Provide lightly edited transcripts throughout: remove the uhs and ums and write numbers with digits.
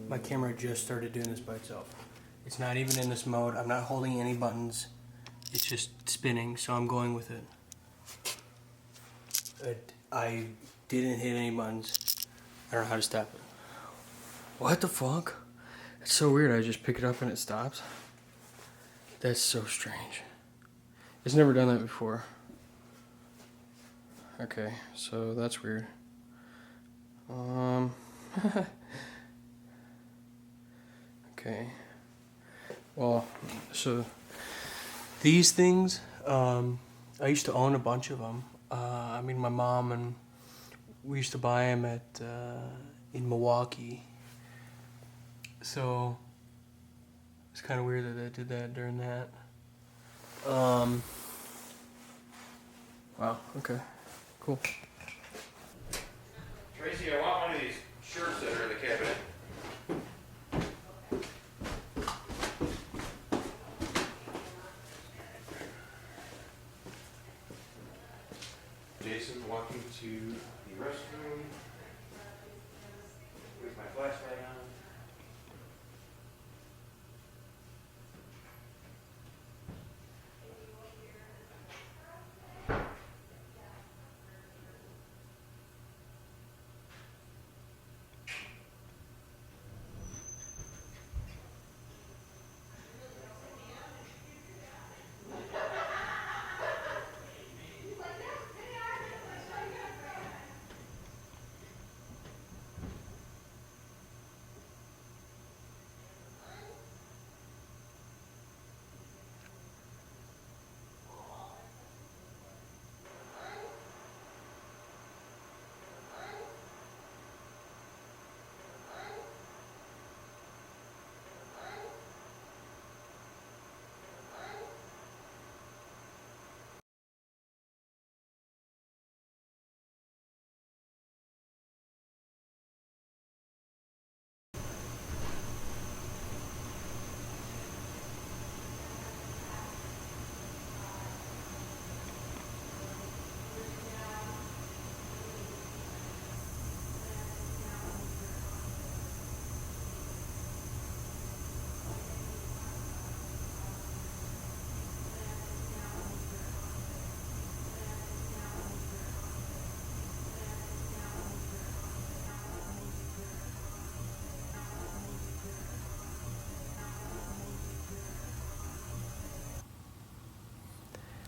My camera just started doing this by itself. It's not even in this mode. I'm not holding any buttons. It's just spinning, so I'm going with it. I didn't hit any buttons. I don't know how to stop it. What the fuck? It's so weird. I just pick it up and it stops. That's so strange. It's never done that before. Okay, so that's weird. Okay. Well, so these things, I used to own a bunch of them. I mean, my mom and we used to buy them at in Milwaukee. So it's kind of weird that I did that during that. Wow. Okay. Cool. Tracy, I want one of these shirts that are in the cabinet. Jason walking to the restroom with my flashlight on.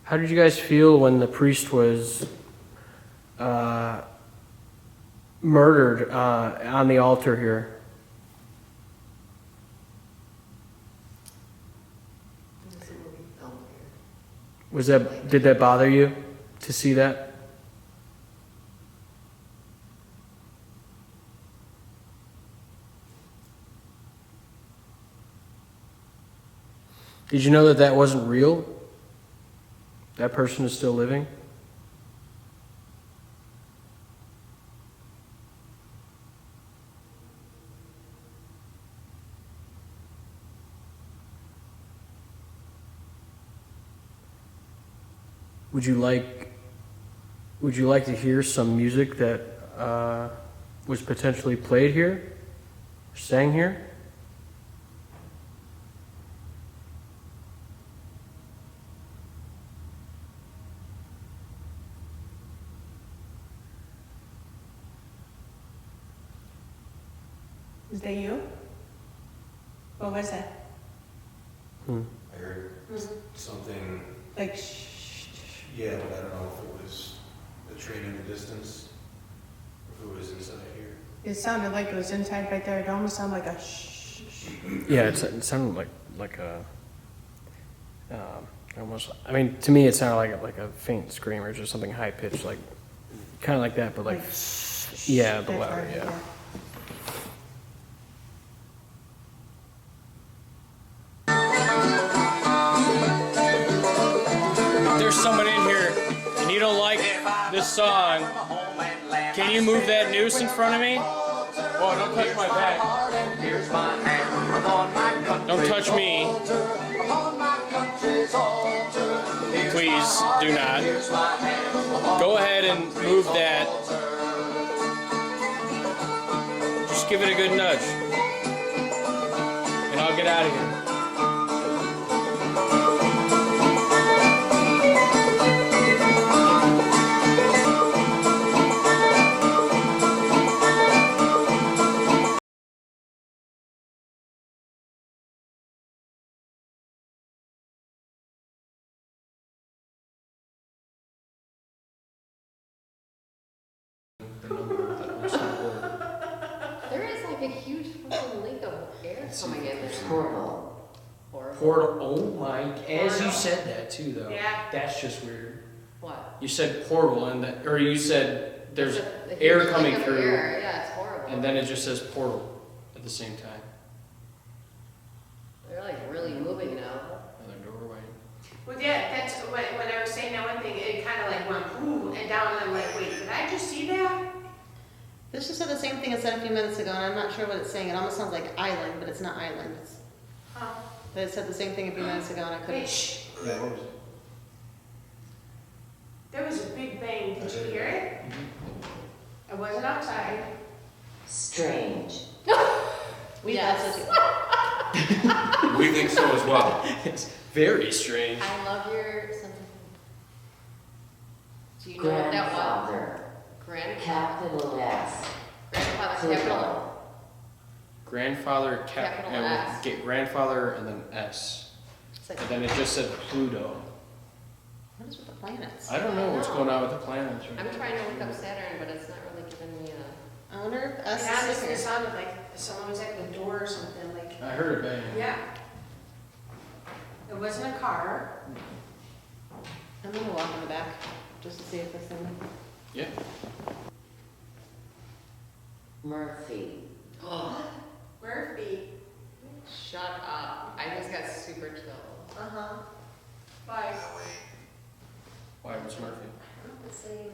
How did you guys feel when the priest was murdered on the altar here? Did that bother you to see that? Did you know that that wasn't real? That person is still living? Would you like to hear some music that was potentially played here, sang here? Is that you? What was that? I heard something, Like shh. yeah, but I don't know if it was the train in the distance, or who is inside here? It sounded like it was inside right there. It almost sounded like a shh. Yeah, it sounded like a almost. I mean, to me, it sounded like a faint scream or just something high pitched, like kind of like that, but like yeah, but louder. Yeah. If there's someone in here and you don't like this song, can you move that noose in front of me? Oh, don't touch my back. Don't touch me. Please do not. Go ahead and move that. Just give it a good nudge. And I'll get out of here. There is like a huge fucking lake of air coming in there. Portal. Horrible. Portal. Oh my! As you said that too, though. Yeah. That's just weird. What? You said portal, and that, or you said there's A huge air lake coming of through, air. Yeah, it's horrible. and then it just says portal at the same time. They're like really moving now. Another doorway. Well, yeah, that's when I was saying that one thing, it kind of like went ooh and down, and I'm like, wait, did I just see that? This just said the same thing it said a few minutes ago, and I'm not sure what it's saying. It almost sounds like island, but it's not island. Huh. But it said the same thing a few minutes ago, and I Wait, couldn't. shh. Yeah, what was it? There was a big bang. Did you hear it? I wasn't outside. Strange. We Yes. also do. We think so as well. It's very strange. I love your sense of humor. Do you know what that was? Grandfather. Capital S. Grandfather capital. Grandfather Capital and S. get grandfather and then S, It's like, and then it just said Pluto. What is with the planets? I don't know what's going on with the planets. I'm Right? trying to look up Saturn, but it's not really giving me a. I wonder if It S is honestly here. sounded like someone was at the door or something. Like, I heard a bang. yeah. It wasn't a car. I'm gonna walk in the back just to see if this thing. Yeah. Murphy. Murphy. Shut up. I just got super chill. Uh-huh. Bye. Why? What's Murphy? The same.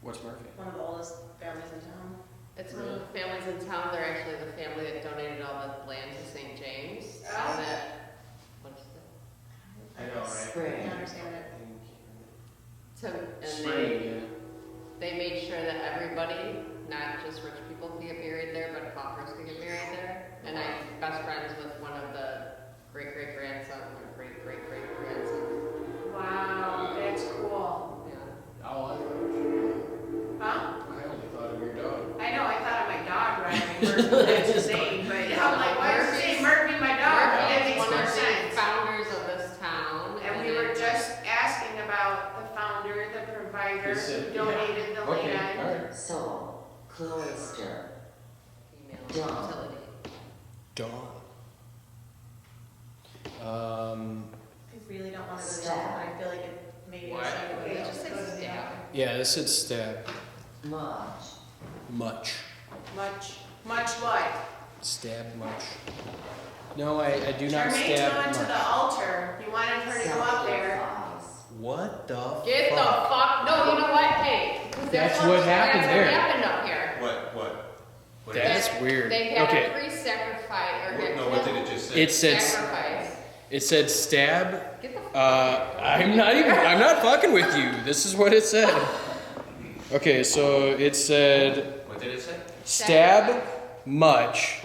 What's Murphy? One of the oldest families in town. It's one of the families in town. They're actually the family that donated all the land to St. James. So Oh. that. What's that? I know, right? Spring. I understand it. And Spring, they made sure that everybody, not just rich people, could get married there, but paupers could get married there. And I'm best friends with one of the great-great-grandson or great-great-great-grandson. Wow, that's cool. Yeah. Oh, Huh? I only thought of your dog. I know, I thought of my dog, right? Murphy, that's his name, but I'm like, why is his name Murphy, my dog? That makes one more of the sense. founders of this town. And we were just asking about the founder, the provider, He said, who donated the Okay, land. all right. Soul. Cloister. Female Dawn. utility. Dawn. I really don't want to go down, but I feel like it maybe Why? it's like Okay, It just says stab. Yeah, this is stab. much. Much. Much what? Stab much. No, I do not Charmaine's stab going to much. the altar. You wanted her to go up there. What the Get the fuck? fuck. No, you know what? Hey. 'cause That's what happened that's there. What happened up here. What That's is weird. They had Okay. a pre-sacrifice or it? No, what did it just say? It said sacrifice. it said stab. Get the fuck. I'm not fucking with you. This is what it said. Okay, so it said What did it say? stab much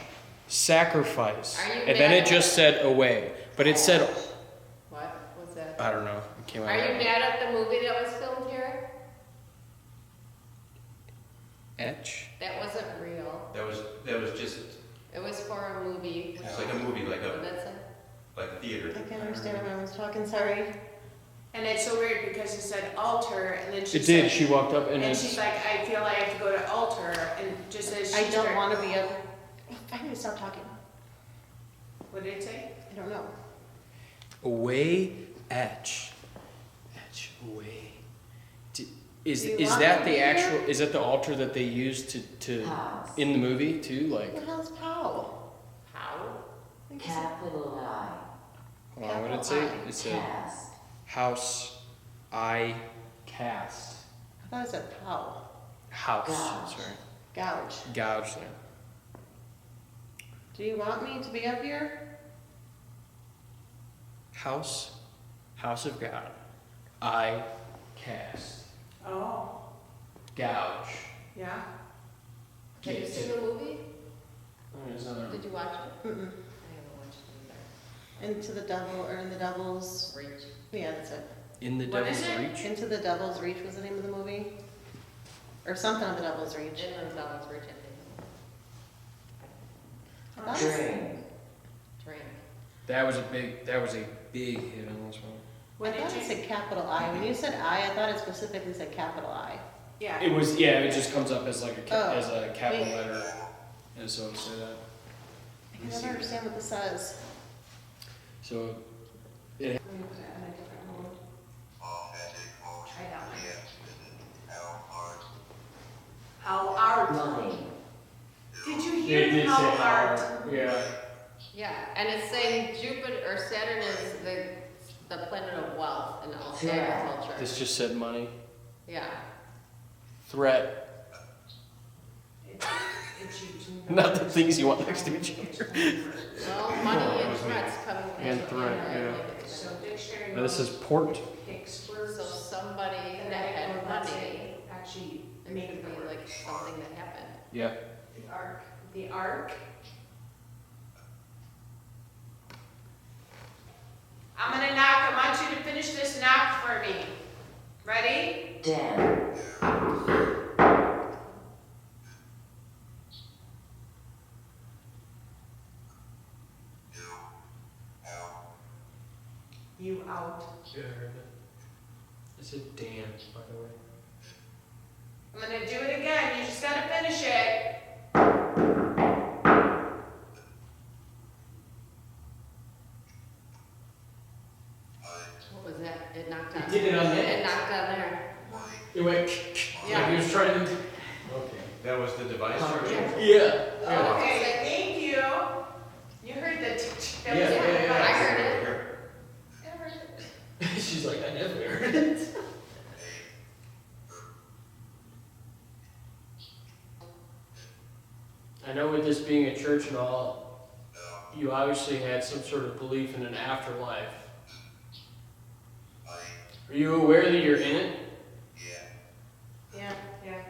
sacrifice. Are you And then mad it just said away. But it said What was that? I don't know. It came out. Are you mad at the movie that was filmed here? Etch? That wasn't real. That was just, It was for a movie. it's like a movie, What did that say? like a theater. I can't understand when everyone's talking, sorry. And it's so weird because it said altar, and then she It said, did. She walked up and and it's. she's like, I feel like I have to go to altar, and just as I she don't started. wanna be up. I need to stop talking. What did it say? I don't know. Away etch. Etch away. Is Do you is want that me the here? actual? Is that the altar that they used to House. in the movie too? Like, What the hell's POW? How? Capital I. hold on, what did it say? It said Cast. house, I cast. I thought it said POW. House. Gouge. Sorry, Gouge. gouge there. Do you want me to be up here? House, house of God, I cast. Oh, Gouge. yeah. Have you seen the movie? There's another. Did you watch it? Mm-mm. I haven't watched it Into the devil, or in the devil's, either. Reach. yeah, that's it. In the What Devil's is it? Reach. Into the Devil's Reach was the name of the movie? Or something of the Devil's Reach. In the Devil's Reach, I That's- Drink. think. Drink. That was a big hit on this one. When I did thought it you? said capital I. When you said I thought it specifically said capital I. Yeah. It was, yeah, it just comes up as like Oh, as a capital wait. letter, and so it say that. I can never understand what this says. So Let me put it on a different mode. Try that one. How art. Money. Did you hear how art? Yeah. Yeah, and it's saying Jupiter or Saturn is the planet of wealth and also Yeah. agriculture. This just said money. Yeah. Threat. It's you. Not the things you want next to each other. Well, money and threats come And hand threat, in hand. yeah. So dictionary. This is port. Picks words. So somebody And that I had will not money, say actually it make could it be like something that happened. Yeah. the arc. The arc. I'm gonna knock. I want you to finish this knock for me. Ready? Den. You out. Yeah, I heard it. I said Dan, by the way. I'm gonna do it again. You just gotta finish it. What was that? It knocked on. It did it on there. It knocked on there. It went. Yeah. Like he was trying to. Okay, that was the device charger? Yeah. Okay, thank you. You heard the. That was Yeah. I heard it. She's like, I never heard it. I know with this being a church and all, you obviously had some sort of belief in an afterlife. Are you aware that you're in it? Yeah, yeah.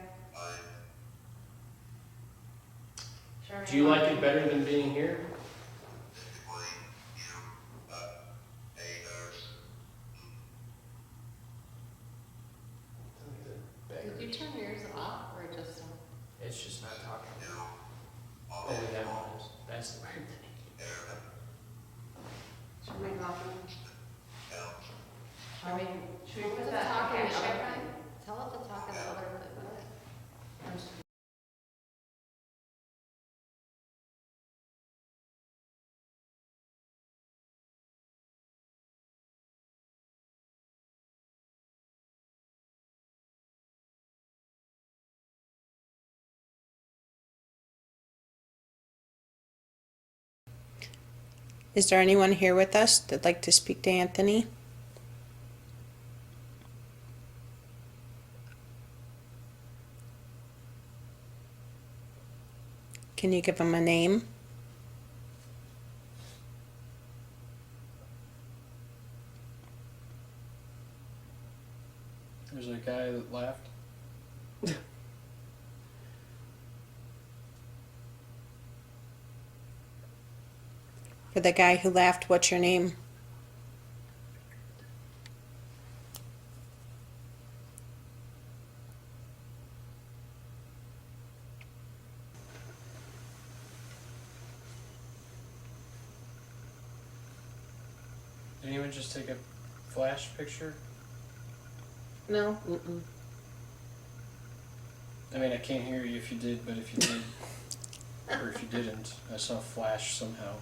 Sure. Do you like it better than being here? Did you turn yours off or just on? It's just not talking. Oh, we have one. That's the weird thing. Should we make off? I mean, Should we put put the that talk in the hashtag other on? thing. Tell it to talk in the other thing. Is there anyone here with us that'd like to speak to Anthony? Can you give him a name? There's a guy that laughed. For the guy who laughed, what's your name? Did anyone just take a flash picture? No? Mm-mm. I mean, I can't hear you if you did, but if you did, or if you didn't, I saw a flash somehow.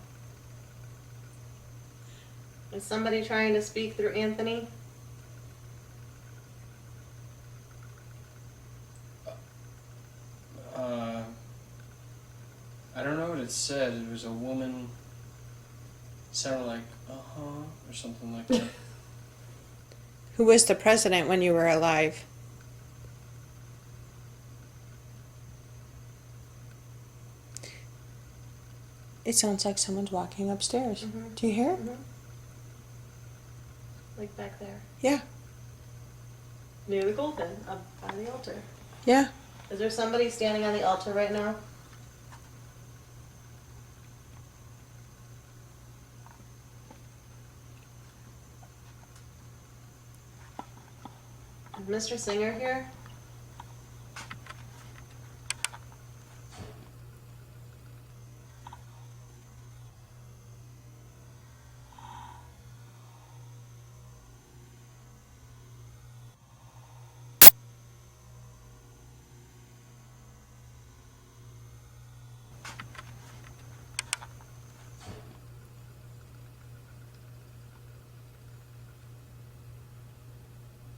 Is somebody trying to speak through Anthony? I don't know what it said. It was a woman. Sounded like or something like that. Who was the president when you were alive? It sounds like someone's walking upstairs. Mhm. Do you hear it? Mhm. Like back there. Yeah. Near the goldman, up by the altar. Yeah. Is there somebody standing on the altar right now? Is Mr. Singer here?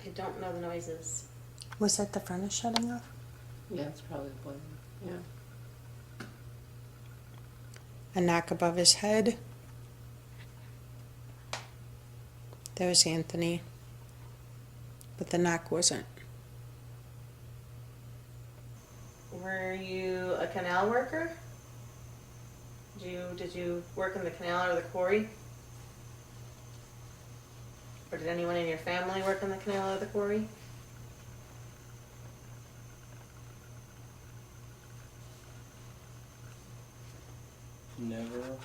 I don't know the noises. Was that the furnace shutting off? Yeah, it's probably boiling. Yeah. A knock above his head. That was Anthony. But the knock wasn't. Were you a canal worker? Did you work in the canal or the quarry? Or did anyone in your family work in the canal or the quarry? Never.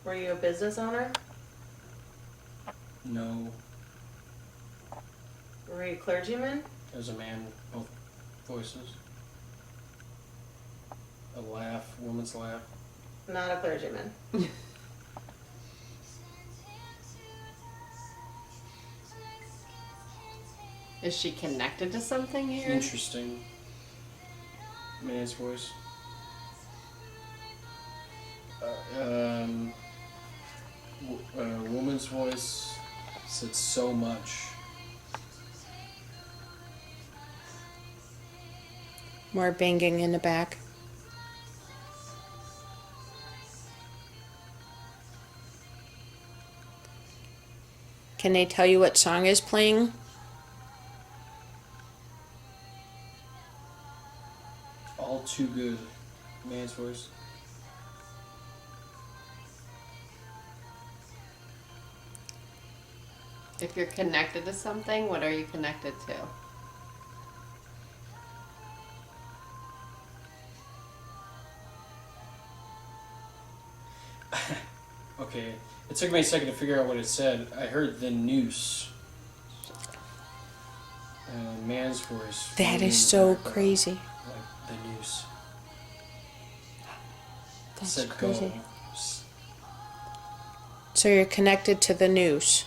Were you a business owner? No. Were you a clergyman? There's a man, both voices. A laugh, woman's laugh. Not a clergyman. Is she connected to something here? Interesting. Man's voice. Woman's voice said so much. More banging in the back. Can they tell you what song is playing? All too good. Man's voice. If you're connected to something, what are you connected to? Okay, it took me a second to figure out what it said. I heard the noose. Man's voice. That is so crazy. Like the noose. That's Said crazy. go. So you're connected to the news.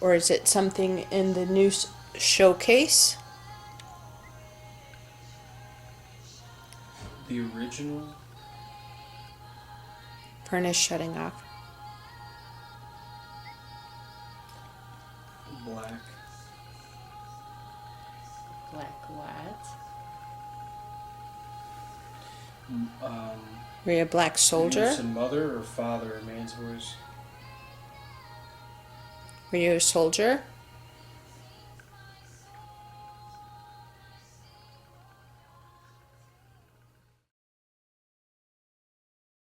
Or is it something in the news showcase? The original. Furnace shutting off. Black. Black what? Were you a black soldier? Noose and mother or father, man's voice. Were you a soldier?